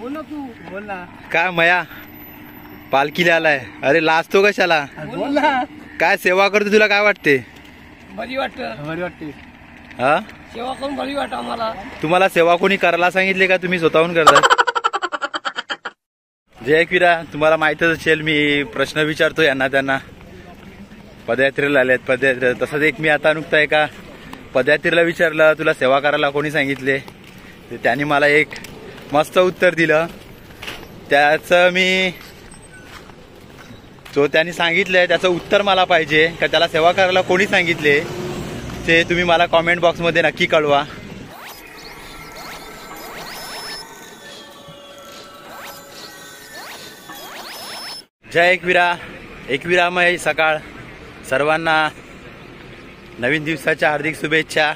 बोल ना तू, बोल ना. काय मया पालखीला आलाय? अरे लाजतो कशाला? बोल ना. काय सेवा करतो, तुला काय वाटते? बरी वाटते. हा, सेवा करून बरी वाटत आम्हाला. तुम्हाला सेवा कोणी करायला सांगितले का तुम्ही स्वतःहून करता? जय एकविरा, तुम्हाला माहितच असेल मी प्रश्न विचारतो यांना त्यांना. पदयात्रेला आलेत पदयात्रे. तसंच एक मी आता नुकता एका पदयात्रेला विचारलं तुला सेवा करायला कोणी सांगितले, तर त्यांनी मला एक मस्त उत्तर दिलं. त्याचं मी जो त्यांनी सांगितलंय त्याचं उत्तर मला पाहिजे का त्याला सेवा करायला कोणी सांगितले ते तुम्ही मला कॉमेंट बॉक्समध्ये नक्की कळवा. जय एकविरा. एकविरामय सकाळ. सर्वांना नवीन दिवसाच्या हार्दिक शुभेच्छा.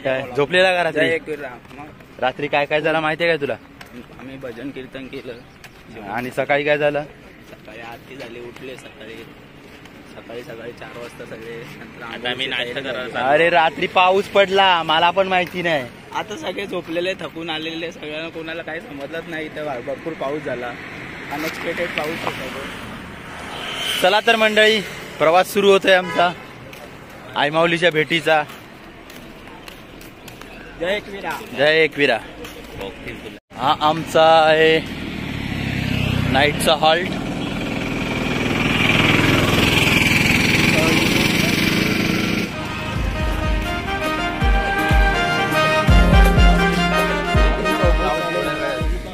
काय झोपलेला का रात्री? रात्री काय काय झालं माहितीये का तुला? आम्ही भजन कीर्तन केलं. आणि सकाळी काय झालं? सकाळी आरती झाली, उठले सकाळी 4 वाजता सगळे. अरे रात्री पाऊस पडला, मला पण माहिती नाही. आता सगळे झोपलेले, थकून आलेले, सगळ्यांना कोणाला काही समजलंच नाही. इथं भरपूर पाऊस झाला, अनएक्सपेक्टेड पाऊस होता. चला तर मंडळी, प्रवास सुरू होतोय आमचा आईमाऊलीच्या भेटीचा. जय एकविरा. जय एकविरा. हा आमचा आहे नाईटचा हॉल्ट.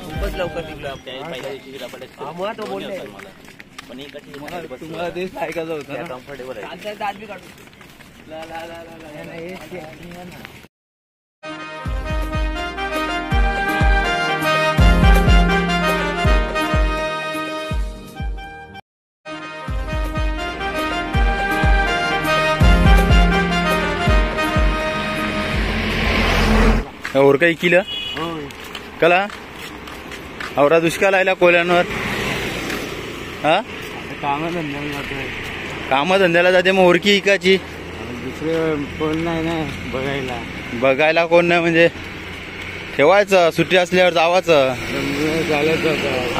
खूपच लवकर निघलो. तुम्हाला तेच ऐकायचं होतं. कम्फर्टेबल आहे. और काही केलं कला औरा दुष्काळ आला कोल्यांवर. हा, कामधंद्याला जाते मग ओरकी इकाची. दुसरे कोण नाही ना बघायला कोण नाही म्हणजे ठेवायचं, सुट्टी असल्यावर जावाचं.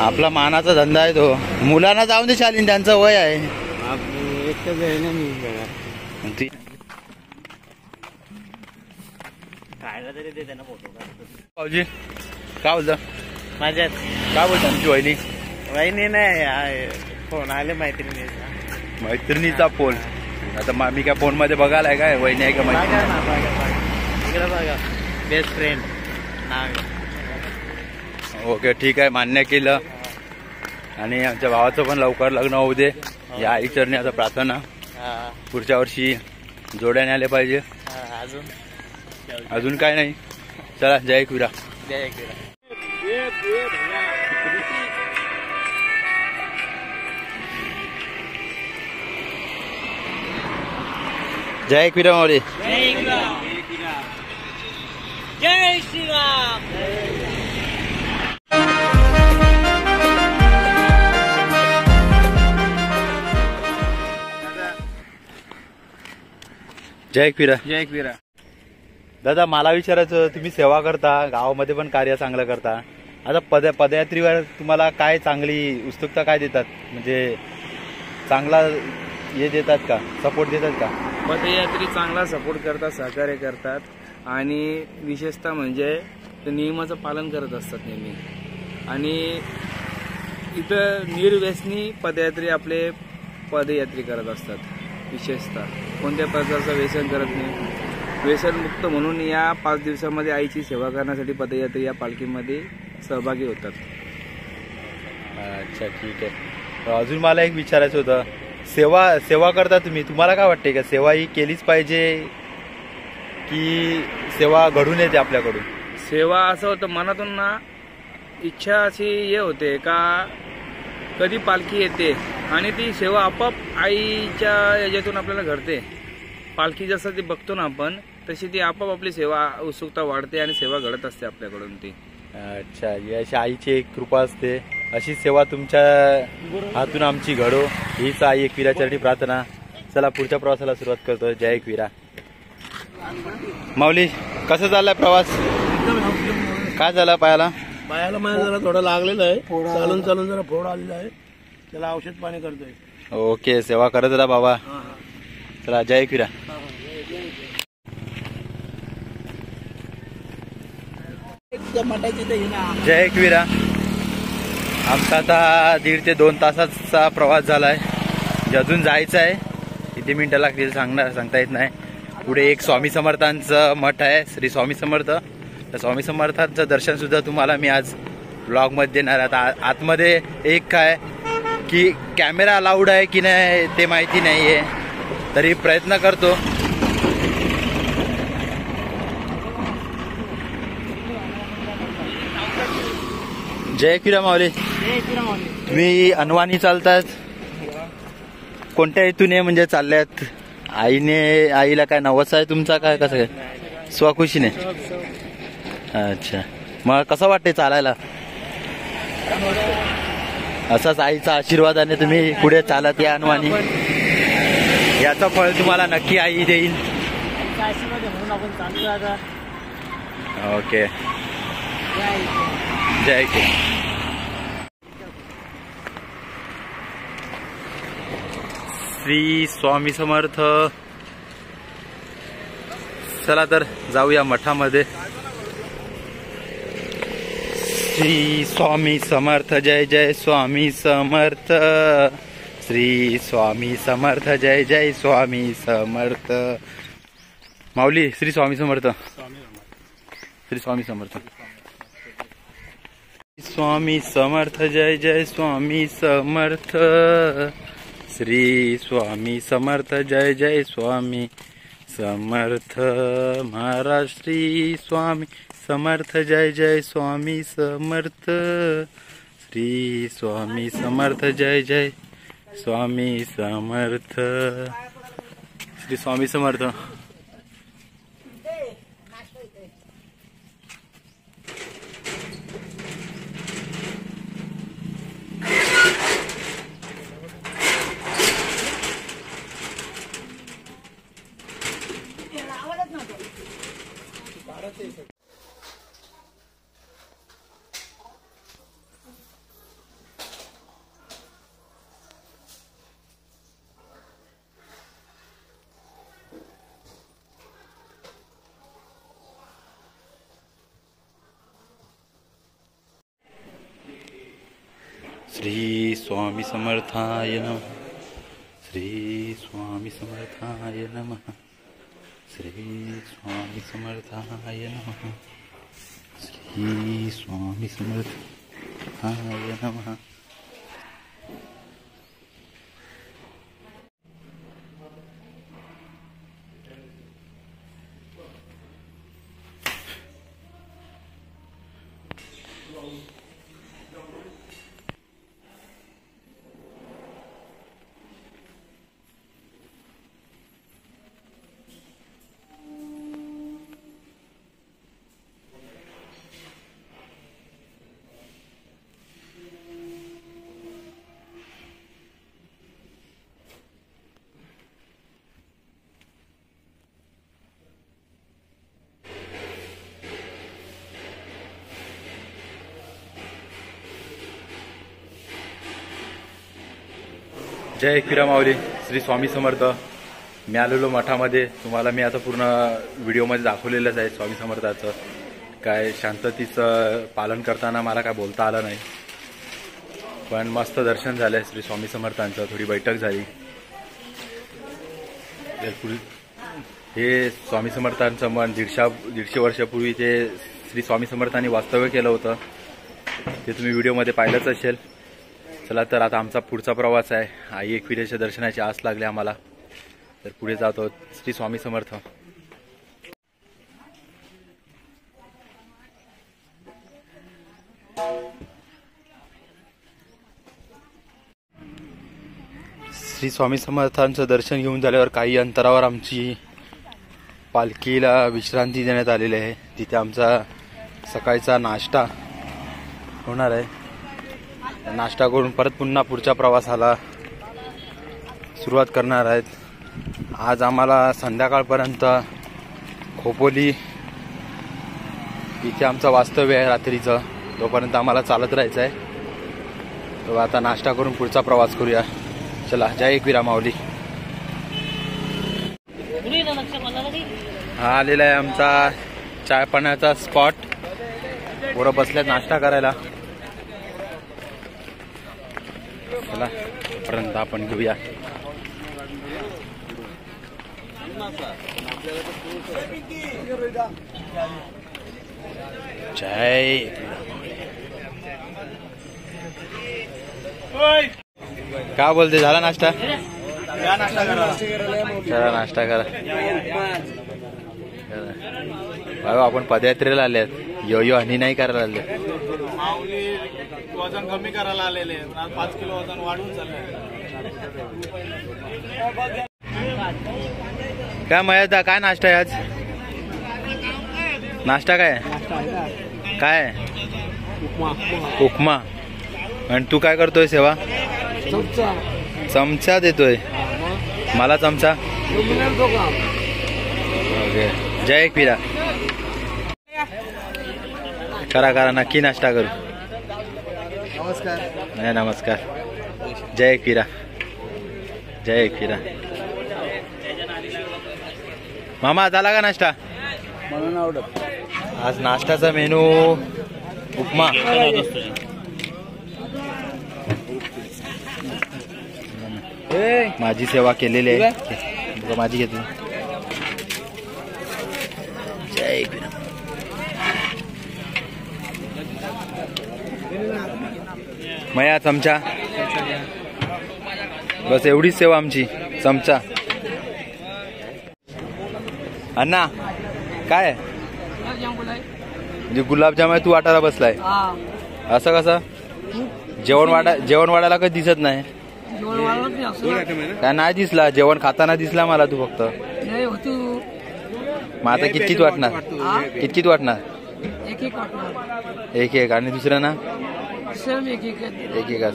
आपला मानाचा धंदा आहे तो. मुलांना जाऊन दे शालीन, त्यांचं वय आहे. एकटंच आहे ना मी. खायला तरी देते ना फोटो. भाऊजी काय बोलता? माझ्यात काय बोलता तुमची वहिनी? वहिनी नाही, फोन आले मैत्रिणीचा फोन. आता मी काय फोन मध्ये बघायला काय वहिनी आहे का इकडे बघा. Best friend. ओके ठीक आहे, मान्य केलं. आणि आमच्या भावाचं पण लवकर लग्न होऊ दे या आई चरणी आता प्रार्थना. पुढच्या वर्षी जोड्याने आले पाहिजे. अजून काय नाही. चला जय एकविरा. जय एकविरा. जय एकविरा मावळे. जय श्रीराम. जय एकविरा. जय एकविरा. दादा मला विचारायचं, तुम्ही सेवा करता, गावामध्ये पण कार्य चांगलं करता. आता पदयात्रीवर तुम्हाला काय चांगली उत्सुकता काय देतात, म्हणजे चांगला हे देतात का, सपोर्ट देतात का? पदयात्री चांगला सपोर्ट करतात, सहकार्य करतात. आणि विशेषतः म्हणजे ते नियमाचं पालन करत असतात नेहमी. आणि इथं निर्व्यसनी पदयात्री आपले पदयात्री करत असतात. विशेषतः कोणत्या प्रकारचं व्यसन करत नाही. व्यसनमुक्त म्हणून या 5 दिवसामध्ये आईची सेवा करण्यासाठी पदयात्री या पालखीमध्ये सहभागी होतात. अच्छा ठीक आहे. अजून मला एक विचारायचं होतं, सेवा करता तुम्ही, तुम्हाला काय वाटते का सेवा ही केलीच पाहिजे की सेवा घडून येते आपल्याकडून? सेवा असं होतं मनातून ना, इच्छा अशी हे होते का कधी पालखी येते आणि ती सेवा आपोआप आईच्या याच्यातून आपल्याला घडते. पालखी जसं ती बघतो ना आपण, तशी ती आपोआप आपली सेवा उत्सुकता वाढते आणि सेवा घडत असते आपल्याकडून ती. अच्छा, अशी आईची एक कृपा असते. अशी सेवा तुमच्या हातून आमची घडो हीच आई एकविरा चरणी प्रार्थना. चला पुढच्या प्रवासाला सुरुवात करतो. जय एकविरा. माऊली कसं झालाय प्रवास? काय झाला पायाला? पायाला माझ्या जरा थोडं लागलेलं आहे, चालून चालून जरा फोड आलेला आहे, त्याला औषध पाणी करतोय. ओके, सेवा करत राहा बाबा. चला, जय एकविरा. जय एकविरा. आमचा आता 1.5 ते 2 तासाचा प्रवास झालाय. अजून जायचं आहे, किती मिनिटं लागतील सांगता येत नाही. पुढे एक स्वामी समर्थांचं मठ आहे, श्री स्वामी समर्थ. त्या स्वामी समर्थांचं दर्शन सुद्धा तुम्हाला मी आज ब्लॉग मध्ये देणार. आता आतमध्ये एक काय की कॅमेरा अलाउड आहे की नाही ते माहिती नाहीये, तरी प्रयत्न करतो. जय किरा माऊली. तुम्ही अनवाणी चालतात, कोणत्या हेतूने म्हणजे चालल्यात? आईला काय नवस आहे तुमचा, काय कसं काय स्वखुशीने? अच्छा, मग कसं वाटते चालायला? असाच आईचा आशीर्वादाने तुम्ही पुढे चालत या अनवाणी. याचं फळ तुम्हाला नक्की आई देईल. ओके, जय की. श्री स्वामी समर्थ. चला तर जाऊया मठामध्ये. श्री स्वामी समर्थ. जय जय स्वामी समर्थ. श्री स्वामी समर्थ. जय जय स्वामी समर्थ. माऊली, श्री स्वामी समर्थ. श्री स्वामी समर्थ. स्वामी समर्थ. जय जय स्वामी समर्थ. श्री स्वामी समर्थ. जय जय स्वामी समर्थ. महाराज श्री स्वामी समर्थ. जय जय स्वामी समर्थ. श्री स्वामी समर्थ. जय जय स्वामी समर्थ. श्री स्वामी समर्थ. श्री स्वामी समर्थाय नमः. श्री स्वामी समर्थाय नमः. श्री स्वामी समर्थाय नमः. श्री स्वामी समर्थाय नमः. जय एकविरा माऊली. श्री स्वामी समर्थ. मी आलेलो मठामध्ये. तुम्हाला मी आता पूर्ण व्हिडिओमध्ये दाखवलेलंच आहे स्वामी समर्थाचं. काय शांततेचं पालन करताना मला काय बोलता आलं नाही, पण मस्त दर्शन झालंय श्री स्वामी समर्थांचं. थोडी बैठक झाली. हे स्वामी समर्थांचं मन 150 वर्षापूर्वी ते श्री स्वामी समर्थांनी वास्तव्य केलं होतं, ते तुम्ही व्हिडिओमध्ये पाहिलंच असेल. चला तर आता आमचा पुढचा प्रवास आहे. आई एकविरेच्या दर्शनाची आस लागली आम्हाला, तर पुढे जातो. श्री स्वामी समर्थ. श्री स्वामी समर्थांचं दर्शन घेऊन झाल्यावर काही अंतरावर आमची पालखीला विश्रांती देण्यात आलेली आहे. तिथे आमचा सकाळचा नाश्ता होणार आहे. नाश्ता करून परत पुन्हा पुढच्या प्रवासाला सुरुवात करणार आहेत. आज आम्हाला संध्याकाळपर्यंत खोपोली इथे आमचं वास्तव्य आहे रात्रीचं. तोपर्यंत आम्हाला चालत राहायचं आहे. तर आता नाश्ता करून पुढचा प्रवास करूया. चला, जय एकविरा माऊली. हा आलेला आहे आमचा चाय पाण्याचा स्पॉट. पोरं बसल्यात नाश्ता करायला. चला पर्यंत आपण घेऊया. जय काय बोलते, झाला नाश्ता? चला नाश्ता करा. बाबा आपण पदयात्रेला आले आहेत, यो हनी नाही करायला आले. वजन कमी करायला आलेले 5 किलो वजन वाढून चाललंय. काय मयदा, काय नाश्ता आहे आज? नाश्ता काय काय? उपमा. आणि तू काय करतोय सेवा? चमचा देतोय मला. चमचा. ओके, जय एकविरा. करा करा, नक्की नाश्ता करू. नमस्कार. नाही नमस्कार. जय एकविरा. जय एकविरा. मामा झाला का नाश्ता? म्हणून आवडत. आज नाश्त्याचा मेनू उपमा. माझी सेवा केलेली आहे. माझी घेतली. जय एकविरा. मया चमचा. बस एवढीच सेवा आमची. चमचा. अण्णा काय म्हणजे गुलाबजाम आहे, तू वाटायला बसलाय असं कसं? जेवण वाढायला कधी दिसत नाही. काय नाही दिसला, जेवण खाताना दिसला मला तू फक्त. मग आता कितकीत वाटणार? कितकीत वाटणार? एक एक. आणि दुसरं ना एक एकच.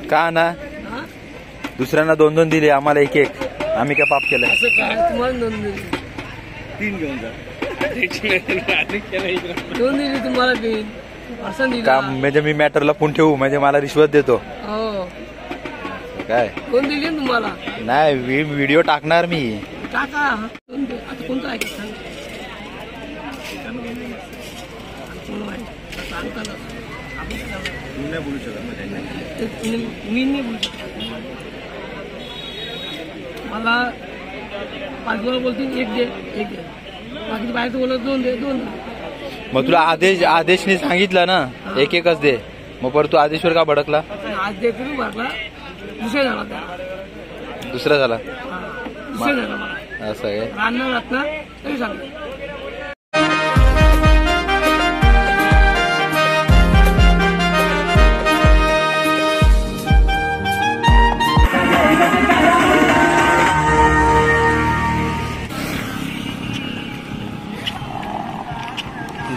का ना दुसऱ्यांना 2-2 दिले, आम्हाला एक एक. आम्ही काय पाप केलंय? 3 घेऊन जा. 2 दिली तुम्हाला बिन. का म्हणजे मी मॅटरला फोन ठेवू म्हणजे मला रिश्वत देतो काय? 2 दिली तुम्हाला. नाही व्हिडिओ टाकणार मी. टाका. आता कोणतं ऐकत मी नाही बोलू शकत. मला 5 बोलतील 1 दे 1 दे. बाकी बाहेर बोलत 2 दे 2 दे. मग तुला आदेशने सांगितलं ना एक एकच दे. मग परत तू आदेशवर का भडकला? आज दे तुम्ही भरला. दुसरा झाला त्या. दुसरा झाला दुसरा झाला मला. असं आहे. राहणार राहणार तरी सांगतो.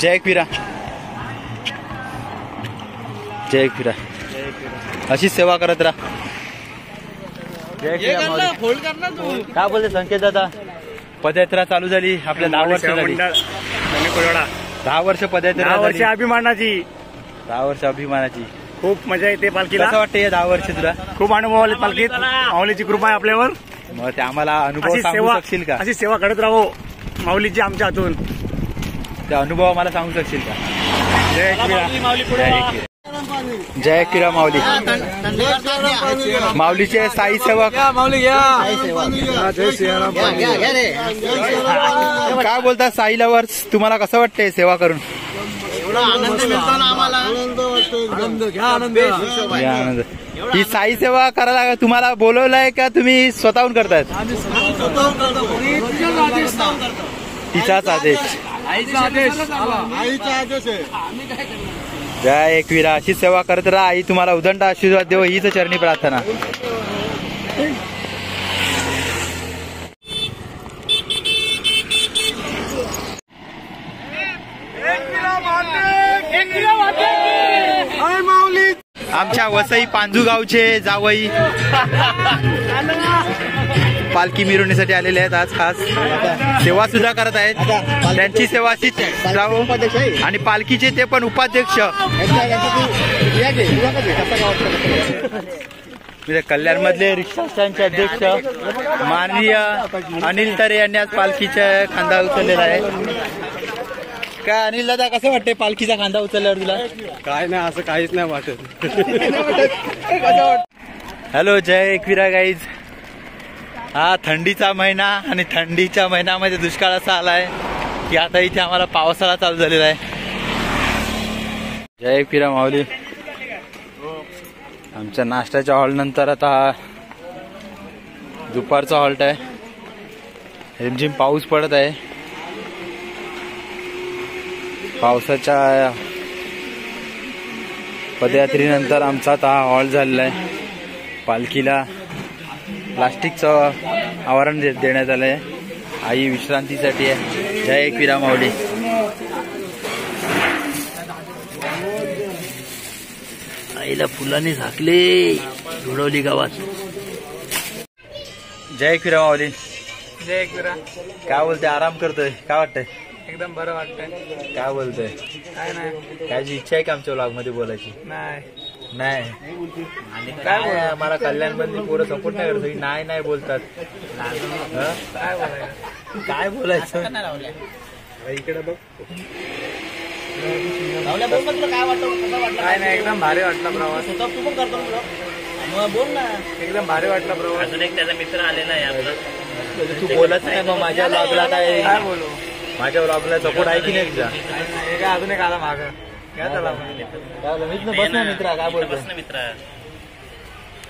जय एकविरा. जय एकविरा. अशीच सेवा करत राहा. जय एकविरा माऊली. काय बोलते संकेत दादा? पदयात्रा चालू झाली आपल्या 10 वर्ष झाली. 10 वर्ष पदयात्रा. 10 वर्ष अभिमानाची. 10 वर्ष अभिमानाची. खूप मजा येते पालखीला. कसं वाटतं 10 वर्ष तुला? खूप अनुभव आले पालखीत. माऊलीची कृपा आहे आपल्यावर. मग ते आम्हाला अनुभव सांगू शकशील का? अशी सेवा करत राहू माऊलीची आमच्या हातून. त्या अनुभव मला सांगू शकशील का? जय एकविरा. जय एकविरा माऊली. माऊलीचे साई सेवक. काय बोलता साई लवर्स, तुम्हाला कसं वाटतंय सेवा करून? आनंद. ही साई सेवा करायला तुम्हाला बोलवलंय का तुम्ही स्वतःहून करतायत? तिचाच आदेश. जय एकविरा. अशी सेवा करत राहा. आई तुम्हाला उदंड आशीर्वाद देव हीच चरणी प्रार्थना. आमच्या वसई पांजू गावचे जावई पालखी मिरवणीसाठी आलेले आहेत. आज खास सेवा सुद्धा करत आहेत. त्यांची सेवा जाऊ आणि पालखीचे ते पण उपाध्यक्ष कल्याण मधले रिक्षा स्टँडचे अध्यक्ष माननीय अनिल तरे यांनी आज पालखीचा खांदा उचललेला आहे. काय अनिल दादा कसं वाटतंय पालखीचा खांदा उचलल्यावर तुला? काय नाही, असं काहीच नाही वाटत. हॅलो, जय एकविरा गाईज. हा थंडीचा महिना आणि थंडीच्या महिन्यामध्ये दुष्काळ असा आलाय की आता इथे आम्हाला पावसाळा चालू झालेला आहे. जय एकविरा माऊली. आमच्या नाश्त्याच्या हॉल नंतर आता दुपारचा हॉल्ट आहे. रिमझिम पाऊस पडत आहे. पावसाच्या पदयात्रेनंतर आमचा आता हॉल्ट झालेला आहे. पालखीला प्लास्टिकचं आवरण देण्यात आलं आहे. आई विश्रांतीसाठी आहे. जय एकविरा माऊली. आईला फुलांनी झाकले धुळवली गावात. जय एकविरा माऊली. जय एकविरा. काय बोलतोय? आराम करतोय? काय वाटतंय? एकदम बरं वाटतंय. काय बोलतोय? काय नाही. कायची इच्छा आहे का आमच्या व्लॉग मध्ये बोलायची? नाही. काय आम्हाला कल्याण मधली पोरं सपोर्ट नाही करत. नाही नाही बोलतात. काय बोलायचं? इकडे बघ. काय नाही, एकदम भारी वाटला प्रवास. बोल ना. एकदम भारी वाटला प्रवास. अजून एक त्याचा मित्र आलेला आहे आपला. तू बोलत नाही मग माझ्या व्लॉगला काय बोलू? माझ्या व्लॉगला सपोर्ट आहे की नाही तुझा? काय अजून एक आला माग. बस ना मित्रा. काय बोलतो मित्र?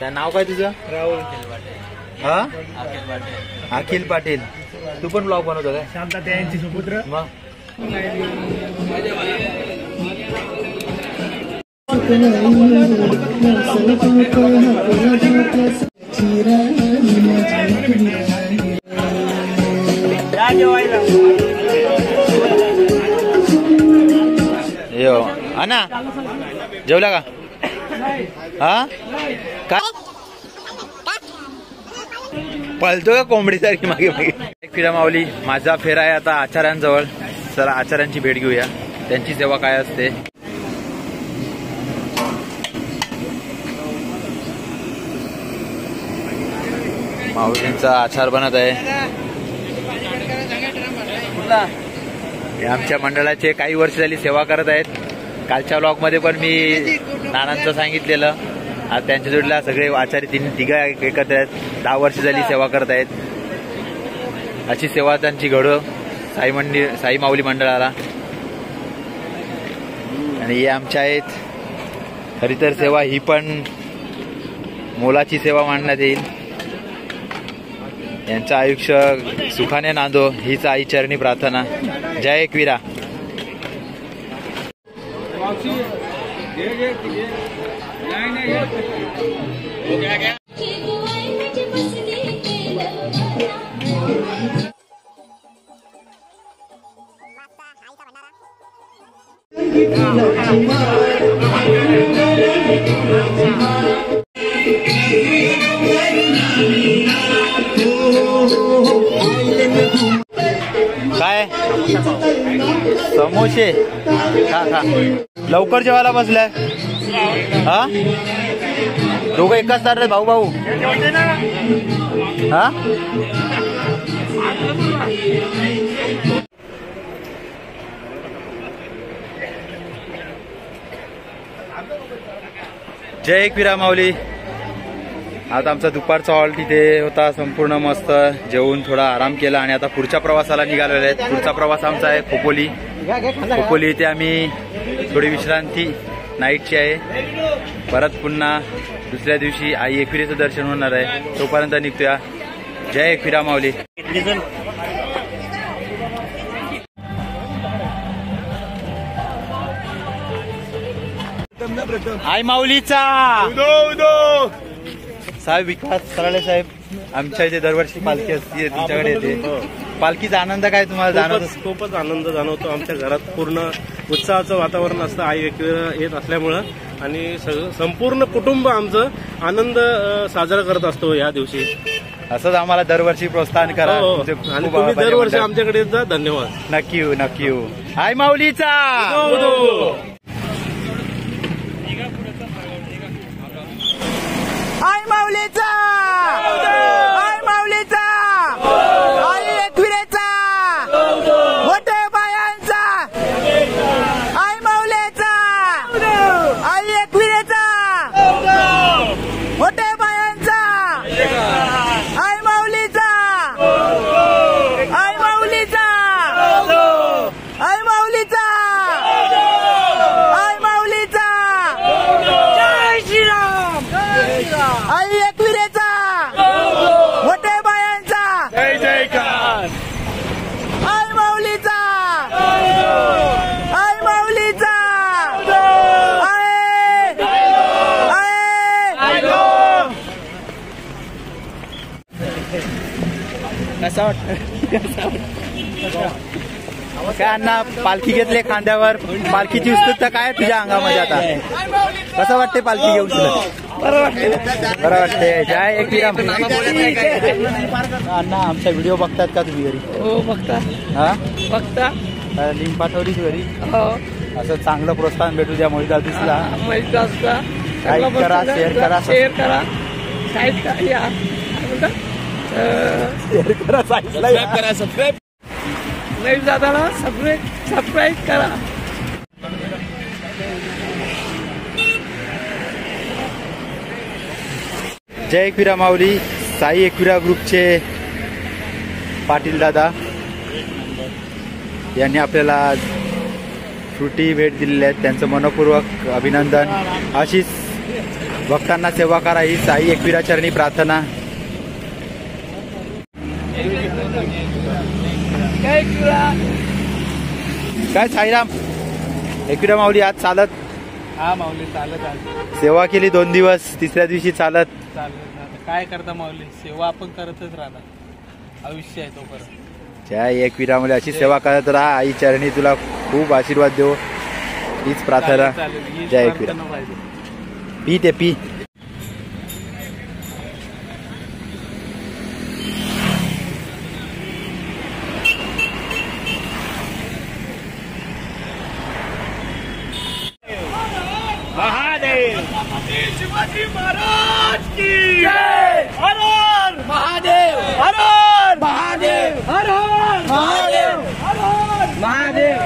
काय नाव काय तुझं? राहुल. हा, अखिल पाटील. तू पण ब्लॉग बनवतो काय? शांता त्यांची सुपुत्र. मग यो अना जेवला का? हा का पळतो का कोंबडीसारखी मागे मागे? एकविरा माऊली. माझा फेरा आहे आता आचार्यांजवळ. चला आचार्यांची भेट घेऊया. त्यांची सेवा काय असते? माऊलींचा आचार बनत आहे. आमच्या मंडळाचे काही वर्ष झाली सेवा करत आहेत. कालच्या ब्लॉग मध्ये पण मी नानांचं सांगितलेलं. आज त्यांच्या जोडीला सगळे आचार्य तिघा एकत्र आहेत. 10 वर्ष झाली सेवा करत आहेत. अशी सेवा त्यांची घडो साई माऊली मंडळाला. आणि हे आमच्या आहेत हरितर सेवा. ही पण मोलाची सेवा मानण्यात येईल. यांचं आयुष्य सुखाने नांदो हीच आई चरणी प्रार्थना. जय एकविरा. काय समोसे खा खा. लवकर जेवायला बसलाय. हा, दोघं एकाच ताट भाऊ भाऊ. हा, जय एकविरा माऊली. आता आमचा दुपारचा हॉल तिथे होता. संपूर्ण मस्त जेवून थोडा आराम केला आणि आता पुढच्या प्रवासाला निघालेले आहेत. पुढचा प्रवास आमचा आहे खोपोली. खोपोली इथे आम्ही थोडी विश्रांती नाईटची आहे. परत पुन्हा दुसऱ्या दिवशी आई एकविरेचं दर्शन होणार आहे. तोपर्यंत निघतोया. जय एकविरा माऊली. आई माऊलीचा साहेब विकास सराळे साहेब. आमच्या इथे दरवर्षी पालखी असते, तुमच्याकडे येते. पालखीचा आनंद काय तुम्हाला जाणवतो? खूपच आनंद जाणवतो. आमच्या घरात पूर्ण उत्साहाचं वातावरण असतं आई एकविरा येत असल्यामुळं. आणि संपूर्ण कुटुंब आमचं आनंद साजरा करत असतो या दिवशी. असंच आम्हाला दरवर्षी प्रोत्साहन करा. हो, तुमचे आणि खूप तुम्ही आभारी दरवर्षी मंडळ. आमच्याकडे येत जा. धन्यवाद. नक्की येऊ, नक्की येऊ. आई माऊलीचा आई माऊलीचा आई माऊलीचा आई एकविरेचा मोठे बायांचा आई माऊलीचा आई एकविरेचा मोठे बायांचा आई माऊलीचा आई माऊलीचा आई माऊलीचा आई माऊलीचा जय श्रीराम आई एकविरेचा मोठे बायांचा जय जयकार. आई माऊलीचा आई माऊलीचा कसा वाटतं? काय अण्णा पालखी घेतले खांद्यावर, पालखीची उत्सुकता काय आहे तुझ्या अंगामध्ये आता? कसं वाटते पालखी घेऊन तुला? बरं वाटते. जय एकविराम. अण्णा आमचा व्हिडिओ बघतात का तुम्ही घरी? हो बघता हा बघता. लिंक पाठवलीच घरी. हो असं चांगलं प्रोत्साहन भेटू द्या मोहित दिसला. माहित असता. लाईक करा, शेअर करा. शेअर करा. साईड करा. या काय म्हणता? सबस्क्राईब लाईव्ह जाताना सबस्क्राईब करा. जय एकविरा माऊली. साई एकविरा ग्रुपचे पाटील दादा यांनी आपल्याला फ्रुटी भेट दिलेली आहेत. त्यांचं मनपूर्वक अभिनंदन. अशीच भक्तांना सेवा करा ही साई एकविरा चरणी प्रार्थना. काय साईराम एकविरा माऊली आज चालत? हा माऊली चालत सेवा केली 2 दिवस, तिसऱ्या दिवशी चालत. काय करता माऊली, सेवा आपण करतच राहणार. आयुष्य आहे तोपर्यंत. जय एकविरा माऊली. अशी सेवा करत राहा. आई चरणी तुला खूप आशीर्वाद देऊ हीच प्रार्थना. जय एकविरा. पी ते पी. महादेव. शिवाजी महाराज की जय. हर हर महादेव. हर हर महादेव. हर हर महादेव. हर हर महादेव.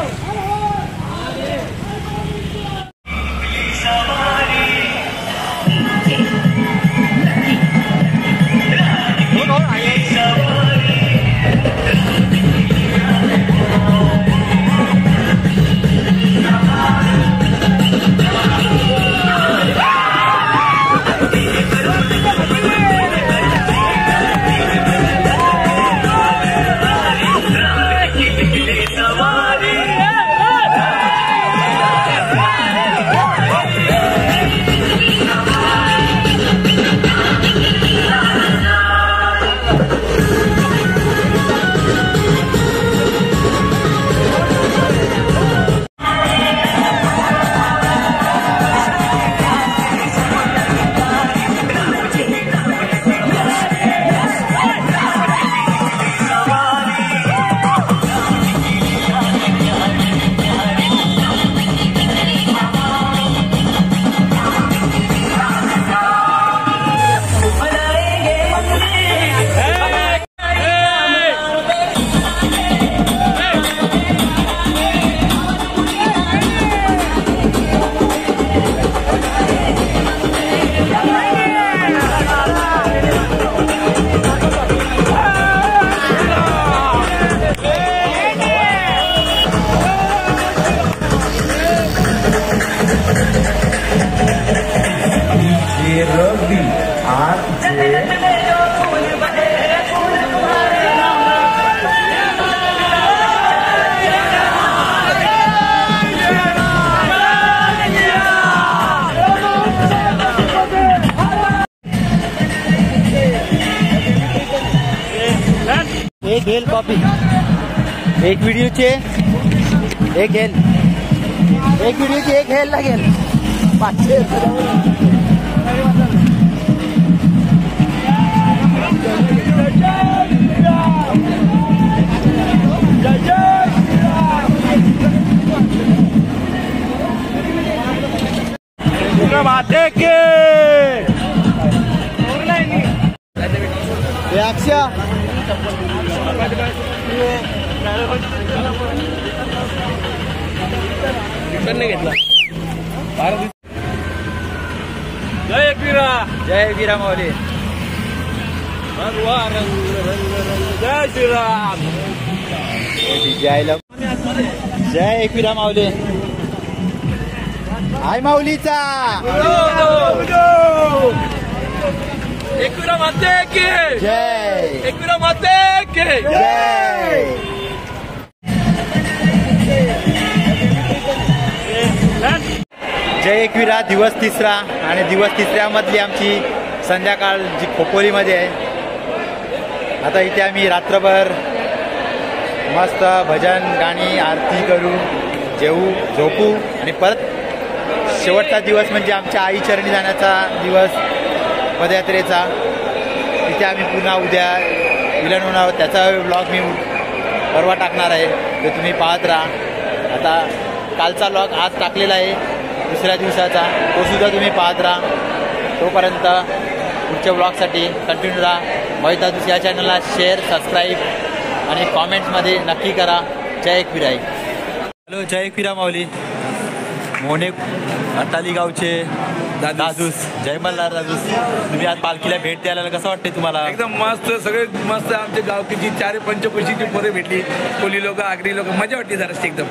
एक घेल कॉपी, एक व्हिडिओचे एक घेल, एक व्हिडिओची एक घेल लागेल 500. माते के जय एकवीरा, जय वीरा माऊली. भगवा रंग रंग रंग, जय श्रीराम. जय एकवीरा माऊली. हाय माऊलीचा. एकवीरा माते की जय. एकवीरा माते की जय. जय एकवीरा दिवस तिसरा आणि दिवस तिसऱ्यामधली आमची संध्याकाळ जी खोपोलीमध्ये आहे. आता इथे आम्ही रात्रभर मस्त भजन गाणी आरती करू, जेवू, झोपू आणि परत शेवटचा दिवस म्हणजे आमच्या आई चरणी जाण्याचा दिवस पदयात्रेचा. तिथे आम्ही पुन्हा उद्या विलन होणार आहोत. त्याचा व्लॉग मी परवा टाकणार आहे, ते तुम्ही पाहत राहा. आता कालचा व्लॉग आज टाकलेला आहे दुसऱ्या दिवसाचा, तो सुद्धा तुम्ही पाहत राहा. तोपर्यंत पुढच्या व्लॉगसाठी कंटिन्यू राहा. मोहित या चॅनलला शेअर, सबस्क्राईब आणि कॉमेंट्समध्ये नक्की करा. जय एकवीरा. हॅलो, जय एकवीरा माऊली. मोने अटाली गावचे दादूस, जय मल्हार दादूस. तुम्ही आज पालखीला भेट द्यायला कसं वाटते तुम्हाला? एकदम मस्त, सगळे मस्त. आमच्या गावकीची 4 पंचकोशीची पोरे भेटली, कोली लोक, आगरी लोक, मजा वाटली जराशी एकदम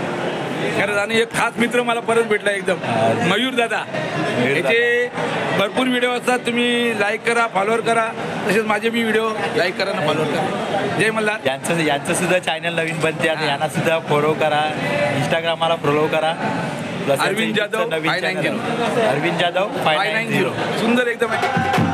खरंच. आणि एक खास मित्र मला परत भेटला एकदम, मयूर दादा. याचे भरपूर व्हिडिओ असतात, तुम्ही लाईक करा, फॉलोअर करा. तसेच माझे बी व्हिडिओ लाईक करा ना फॉलोअर करा. जय मल्हार. यांचं सुद्धा चॅनल नवीन बनते आणि यांना सुद्धा फॉलो करा, इंस्टाग्रामला फॉलो करा. अरविंद जाधव नवीन 590. अरविंद जाधव 590. सुंदर एकदम आहे.